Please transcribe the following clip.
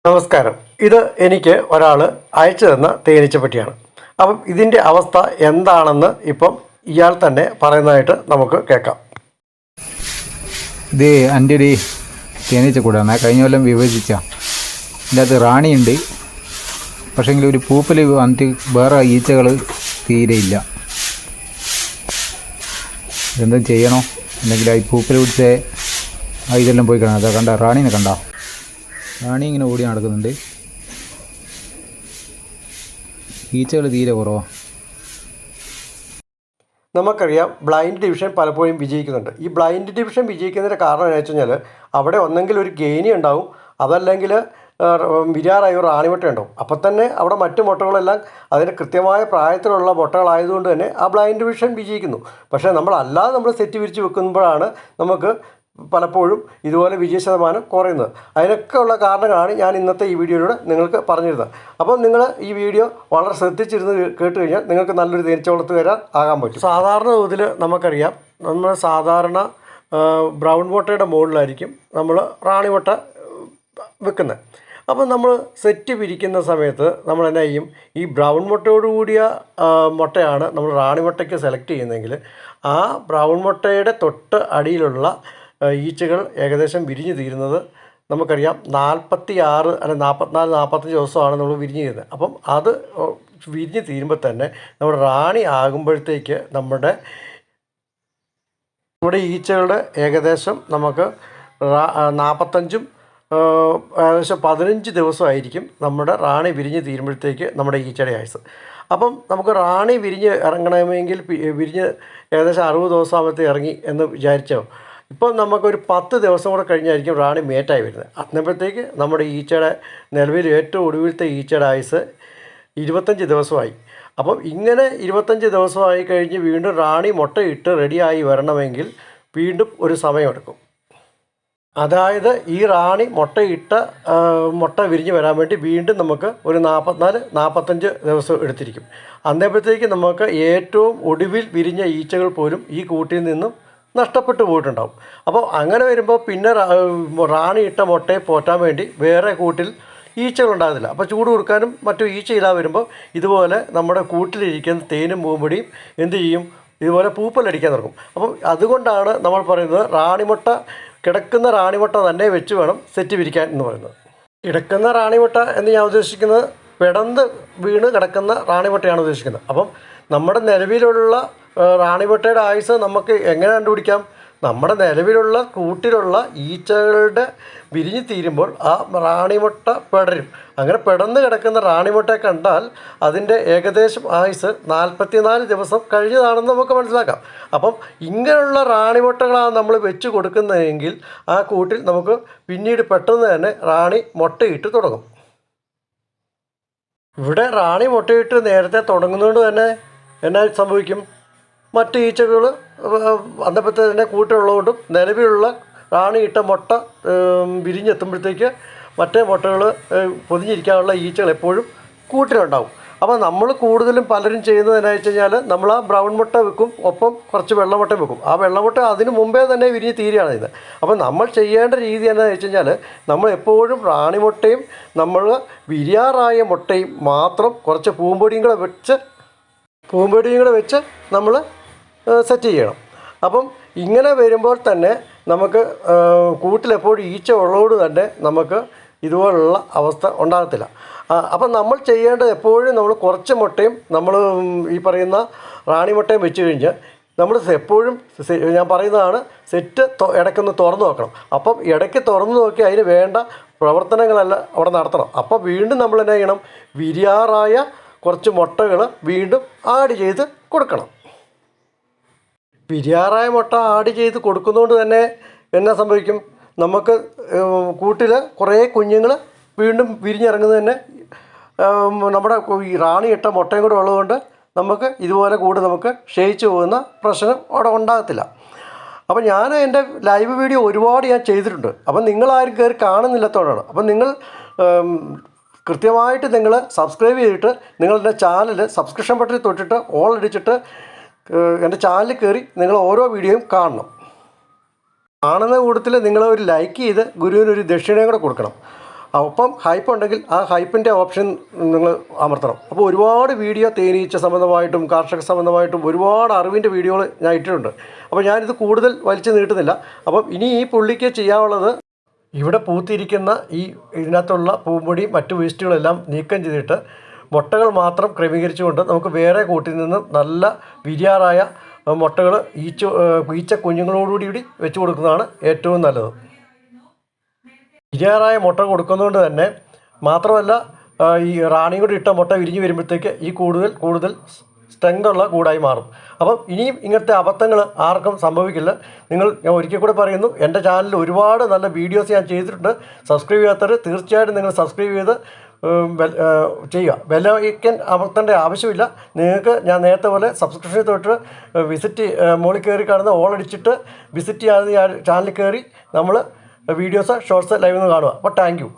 നമസ്കാരം. ഇത് എനിക്ക് ഒരാൾ അയച്ചു തന്ന തേനീച്ചപ്പെട്ടിയാണ്. അപ്പം ഇതിൻ്റെ അവസ്ഥ എന്താണെന്ന് ഇപ്പം ഇയാൾ തന്നെ പറയുന്നതായിട്ട് നമുക്ക് കേൾക്കാം. ഇത് എൻ്റെ ഒരു തേനീച്ചക്കൂടാണ്. കഴിഞ്ഞ കൊല്ലം വിഭജിച്ച ഇതിൻ്റെ അകത്ത് റാണിയുണ്ട്. പക്ഷേങ്കിൽ ഒരു പൂപ്പൽ വന്നിട്ട് വേറെ ഈച്ചകൾ തീരെയില്ല. എന്തും ചെയ്യണോ? അല്ലെങ്കിൽ ഈ പൂപ്പൽ പിടിച്ച ഇതെല്ലാം പോയി കാണാം. അതാ കണ്ട റാണീനെ കണ്ട, റാണി ഇങ്ങനെ ഓടി നടക്കുന്നുണ്ട്. ഈച്ചകൾ തീരെ കുറവാണ്. നമുക്കറിയാം ബ്ലൈൻഡ് ഡിവിഷൻ പലപ്പോഴും വിജയിക്കുന്നുണ്ട്. ഈ ബ്ലൈൻഡ് ഡിവിഷൻ വിജയിക്കുന്നതിൻ്റെ കാരണം എന്ന് വെച്ച് കഴിഞ്ഞാൽ അവിടെ ഒന്നെങ്കിൽ ഒരു ഗേനി ഉണ്ടാവും, അതല്ലെങ്കിൽ വിരാറായ ഒരു റാണിമുട്ട ഉണ്ടാവും. അപ്പം തന്നെ അവിടെ മറ്റു മുട്ടകളെല്ലാം അതിന് കൃത്യമായ പ്രായത്തിലുള്ള മുട്ടകളായതുകൊണ്ട് തന്നെ ആ ബ്ലൈൻഡ് ഡിവിഷൻ വിജയിക്കുന്നു. പക്ഷേ നമ്മളല്ലാതെ നമ്മൾ സെറ്റ് വിരിച്ച് വെക്കുമ്പോഴാണ് നമുക്ക് പലപ്പോഴും ഇതുപോലെ വിജയ ശതമാനം കുറയുന്നത്. അതിനൊക്കെ ഉള്ള കാരണങ്ങളാണ് ഞാൻ ഇന്നത്തെ ഈ വീഡിയോയിലൂടെ നിങ്ങൾക്ക് പറഞ്ഞിരുന്നത്. അപ്പം നിങ്ങൾ ഈ വീഡിയോ വളരെ ശ്രദ്ധിച്ചിരുന്ന് കേട്ട് കഴിഞ്ഞാൽ നിങ്ങൾക്ക് നല്ലൊരു തേനീച്ചവളർത്തുകാരൻ ആകാൻ പറ്റും. സാധാരണ തോതിൽ നമുക്കറിയാം നമ്മൾ സാധാരണ ബ്രൗൺ മുട്ടയുടെ മുകളിലായിരിക്കും നമ്മൾ റാണി മുട്ട വെക്കുന്നത്. അപ്പം നമ്മൾ സെറ്റ് പിരിക്കുന്ന സമയത്ത് നമ്മൾ എന്നാ ചെയ്യും, ഈ ബ്രൗൺ മുട്ടയോട് കൂടിയ മുട്ടയാണ് നമ്മൾ റാണി മുട്ടയ്ക്ക് സെലക്ട് ചെയ്യുന്നതെങ്കിൽ ആ ബ്രൗൺ മുട്ടയുടെ തൊട്ട് അടിയിലുള്ള ഈച്ചകൾ ഏകദേശം വിരിഞ്ഞ് തീരുന്നത് നമുക്കറിയാം 46 അല്ലെങ്കിൽ 44-45 ദിവസമാണ് നമ്മൾ വിരിഞ്ഞ് തീരുന്നത്. അപ്പം അത് വിരിഞ്ഞ് തീരുമ്പോൾ തന്നെ നമ്മുടെ റാണി ആകുമ്പോഴത്തേക്ക് നമ്മുടെ ഈച്ചകളുടെ ഏകദേശം നമുക്ക് 45 ഏകദേശം 15 ദിവസമായിരിക്കും നമ്മുടെ റാണി വിരിഞ്ഞ് തീരുമ്പോഴത്തേക്ക് നമ്മുടെ ഈച്ചയുടെ ആയുസ്. അപ്പം നമുക്ക് റാണി വിരിഞ്ഞ് ഇറങ്ങണമെങ്കിൽ വിരിഞ്ഞ് ഏകദേശം 60 ദിവസമാകുമ്പോഴത്തേക്ക് ഇറങ്ങി എന്ന് വിചാരിച്ചോ. ഇപ്പം നമുക്കൊരു 10 ദിവസം കൂടെ കഴിഞ്ഞായിരിക്കും റാണി മേറ്റായി വരുന്നത്. അന്നപ്പോഴത്തേക്ക് നമ്മുടെ ഈച്ചയുടെ നിലവിൽ ഏറ്റവും ഒടുവിലത്തെ ഈച്ചയുടെ ആയുസ് 25 ദിവസമായി. അപ്പം ഇങ്ങനെ 25 ദിവസമായി കഴിഞ്ഞ് വീണ്ടും റാണി മുട്ടയിട്ട് റെഡിയായി വരണമെങ്കിൽ വീണ്ടും ഒരു സമയമെടുക്കും. അതായത് ഈ റാണി മുട്ട വിരിഞ്ഞ് വരാൻ വേണ്ടി വീണ്ടും നമുക്ക് ഒരു 44-45 ദിവസം എടുത്തിരിക്കും. അന്നേപ്പോഴത്തേക്ക് നമുക്ക് ഏറ്റവും ഒടുവിൽ വിരിഞ്ഞ ഈച്ചകൾ പോലും ഈ കൂട്ടിൽ നിന്നും നഷ്ടപ്പെട്ടു പോയിട്ടുണ്ടാവും. അപ്പോൾ അങ്ങനെ വരുമ്പോൾ പിന്നെ റാണി ഇട്ട മുട്ടയെ പോറ്റാൻ വേണ്ടി വേറെ കൂട്ടിൽ ഈച്ചകളുണ്ടാകുന്നില്ല. അപ്പോൾ ചൂട് കൊടുക്കാനും മറ്റു ഈച്ചയില്ലാതെ വരുമ്പോൾ ഇതുപോലെ നമ്മുടെ കൂട്ടിലിരിക്കുന്ന തേനും പൂമ്പൊടിയും എന്ത് ചെയ്യും, ഇതുപോലെ പൂപ്പലടിക്കാൻ തുടങ്ങും. അപ്പം അതുകൊണ്ടാണ് നമ്മൾ പറയുന്നത് കിടക്കുന്ന റാണിമുട്ട തന്നെ വെച്ച് വേണം സെറ്റ് വിരിക്കാൻ എന്ന് പറയുന്നത്. കിടക്കുന്ന റാണിമുട്ട എന്ന് ഞാൻ ഉദ്ദേശിക്കുന്നത് പിടന്ന് വീണ് കിടക്കുന്ന റാണിമുട്ടയാണ് ഉദ്ദേശിക്കുന്നത്. അപ്പം നമ്മുടെ നിലവിലുള്ള റാണിമുട്ടയുടെ ആയുസ് നമുക്ക് എങ്ങനെ കണ്ടുപിടിക്കാം? നമ്മുടെ നിലവിലുള്ള കൂട്ടിലുള്ള ഈച്ചകളുടെ വിരിഞ്ഞ് തീരുമ്പോൾ ആ റാണിമുട്ട പിടരും. അങ്ങനെ പിടന്ന് കിടക്കുന്ന റാണിമുട്ടയെ കണ്ടാൽ അതിൻ്റെ ഏകദേശം ആയുസ് 44 ദിവസം കഴിഞ്ഞതാണെന്ന് നമുക്ക് മനസ്സിലാക്കാം. അപ്പം ഇങ്ങനെയുള്ള റാണിമുട്ടകളാണ് നമ്മൾ വെച്ച് കൊടുക്കുന്നതെങ്കിൽ ആ കൂട്ടിൽ നമുക്ക് പിന്നീട് പെട്ടെന്ന് തന്നെ റാണി മുട്ടയിട്ട് തുടങ്ങും. ഇവിടെ റാണി മുട്ടയിട്ട് നേരത്തെ തുടങ്ങുന്നതുകൊണ്ട് തന്നെ എന്നാ സംഭവിക്കും, മറ്റ് ഈച്ചകൾ അന്നപ്പത്തെ തന്നെ കൂട്ടുള്ളതുകൊണ്ടും നിലവിലുള്ള റാണിയിട്ട മുട്ട വിരിഞ്ഞെത്തുമ്പോഴത്തേക്ക് മറ്റേ മുട്ടകൾ പൊതിഞ്ഞിരിക്കാനുള്ള ഈച്ചകൾ എപ്പോഴും കൂട്ടിലുണ്ടാവും. അപ്പോൾ നമ്മൾ കൂടുതലും പലരും ചെയ്യുന്നത് എന്നാ വെച്ച് കഴിഞ്ഞാൽ നമ്മൾ ആ ബ്രൗൺ മുട്ട വെക്കും, ഒപ്പം കുറച്ച് വെള്ളമുട്ട വെക്കും. ആ വെള്ളമുട്ട അതിന് മുമ്പേ തന്നെ വിരിഞ്ഞ് തീരുകയാണ് ഇത്. അപ്പോൾ നമ്മൾ ചെയ്യേണ്ട രീതി എന്താണെന്ന് വെച്ച് കഴിഞ്ഞാൽ നമ്മൾ എപ്പോഴും റാണിമുട്ടയും നമ്മൾ വിരിയാറായ മുട്ടയും മാത്രം കുറച്ച് പൂമ്പൊടിയും കൂടെ വെച്ച് നമ്മൾ സെറ്റ് ചെയ്യണം. അപ്പം ഇങ്ങനെ വരുമ്പോൾ തന്നെ നമുക്ക് കൂട്ടിലെപ്പോഴും ഈച്ച ഉള്ളതുകൊണ്ട് തന്നെ നമുക്ക് ഇതുപോലുള്ള അവസ്ഥ ഉണ്ടാകത്തില്ല. അപ്പം നമ്മൾ ചെയ്യേണ്ടത് എപ്പോഴും നമ്മൾ കുറച്ച് മുട്ടയും നമ്മൾ ഈ പറയുന്ന റാണി മുട്ടയും വെച്ച് കഴിഞ്ഞാൽ നമ്മൾ എപ്പോഴും ഞാൻ പറയുന്നതാണ്, സെറ്റ് ഇടയ്ക്കൊന്ന് തുറന്നു നോക്കണം. അപ്പം ഇടയ്ക്ക് തുറന്നു നോക്കി അതിന് വേണ്ട പ്രവർത്തനങ്ങളെല്ലാം അവിടെ നടത്തണം. അപ്പം വീണ്ടും നമ്മൾ എന്നാ ചെയ്യണം, വിരിയാറായ കുറച്ച് മുട്ടകൾ വീണ്ടും ആഡ് ചെയ്ത് കൊടുക്കണം. വിരിയാറായ മുട്ട ആഡ് ചെയ്ത് കൊടുക്കുന്നതുകൊണ്ട് തന്നെ എന്നാ സംഭവിക്കും, നമുക്ക് കൂട്ടിൽ കുറേ കുഞ്ഞുങ്ങൾ വീണ്ടും വിരിഞ്ഞിറങ്ങുന്നത് തന്നെ നമ്മുടെ ഈ റാണി ഇട്ട മുട്ടയും കൂടെ ഉള്ളതുകൊണ്ട് നമുക്ക് ഇതുപോലെ നമുക്ക് ക്ഷയിച്ചു പോകുന്ന പ്രശ്നം അവിടെ ഉണ്ടാകത്തില്ല. അപ്പം ഞാൻ എൻ്റെ ലൈവ് വീഡിയോ ഒരുപാട് ഞാൻ ചെയ്തിട്ടുണ്ട്. അപ്പം നിങ്ങളാരും കയറി കാണുന്നില്ലാത്തതുകൊണ്ടാണ്. അപ്പം നിങ്ങൾ കൃത്യമായിട്ട് നിങ്ങൾ സബ്സ്ക്രൈബ് ചെയ്തിട്ട് നിങ്ങളുടെ ചാനൽ സബ്സ്ക്രിപ്ഷൻ ബട്ടണിൽ തൊട്ടിട്ട് ഓൾ അടിച്ചിട്ട് എൻ്റെ ചാനലിൽ കയറി നിങ്ങൾ ഓരോ വീഡിയോയും കാണണം. കാണുന്ന കൂട്ടത്തിൽ നിങ്ങൾ ഒരു ലൈക്ക് ചെയ്ത് ഗുരുവിനൊരു ദക്ഷിണയും കൂടെ കൊടുക്കണം. ഒപ്പം ഹൈപ്പ് ഉണ്ടെങ്കിൽ ആ ഹൈപ്പിൻ്റെ ഓപ്ഷൻ നിങ്ങൾ അമർത്തണം. അപ്പോൾ ഒരുപാട് വീഡിയോ തേനീച്ച സംബന്ധമായിട്ടും കാർഷിക സംബന്ധമായിട്ടും ഒരുപാട് അറിവിൻ്റെ വീഡിയോകൾ ഞാൻ ഇട്ടിട്ടുണ്ട്. അപ്പോൾ ഞാനിത് കൂടുതൽ വലിച്ചു നീട്ടുന്നില്ല. അപ്പം ഇനി ഈ പുള്ളിക്ക് ചെയ്യാനുള്ളത് ഇവിടെ പൂത്തിരിക്കുന്ന ഇതിനകത്തുള്ള പൂമ്പൊടിയും മറ്റു വേസ്റ്റുകളെല്ലാം നീക്കം ചെയ്തിട്ട് മുട്ടകൾ മാത്രം ക്രമീകരിച്ചുകൊണ്ട് നമുക്ക് വേറെ കൂട്ടിൽ നിന്നും നല്ല വിരിയാറായ മുട്ടകൾ ഈച്ച കുഞ്ഞുങ്ങളോടുകൂടി വെച്ച് കൊടുക്കുന്നതാണ് ഏറ്റവും നല്ലത്. വിരിയാറായ മുട്ട കൊടുക്കുന്നതുകൊണ്ട് തന്നെ മാത്രമല്ല ഈ റാണിയും കൂടി ഇട്ട മുട്ട വിരിഞ്ഞ് വരുമ്പോഴത്തേക്ക് ഈ കൂടുതൽ സ്ട്രെങ്ത് ഉള്ള കൂടായി മാറും. അപ്പം ഇനിയും ഇങ്ങനത്തെ അബദ്ധങ്ങൾ ആർക്കും സംഭവിക്കില്ല. ഞാൻ ഒരിക്കൽ കൂടെ പറയുന്നു, എൻ്റെ ചാനലിൽ ഒരുപാട് നല്ല വീഡിയോസ് ഞാൻ ചെയ്തിട്ടുണ്ട്. സബ്സ്ക്രൈബ് ചെയ്യാത്തവർ തീർച്ചയായിട്ടും നിങ്ങൾ സബ്സ്ക്രൈബ് ചെയ്ത് ചെയ്യുക. ബെല്ലൈക്കൻ അമർത്തേണ്ട ആവശ്യമില്ല. നിങ്ങൾക്ക് ഞാൻ നേരത്തെ പോലെ സബ്സ്ക്രിപ്ഷൻ തൊട്ട് വിസിറ്റ് മുകളിൽ കയറി കാണുന്ന ഓൾ അടിച്ചിട്ട് വിസിറ്റ് ചെയ്യാതെ ചാനലിൽ കയറി നമ്മൾ വീഡിയോസ് ഷോർട്സ് ലൈവ് നിന്ന് കാണുക. അപ്പോൾ താങ്ക് യു.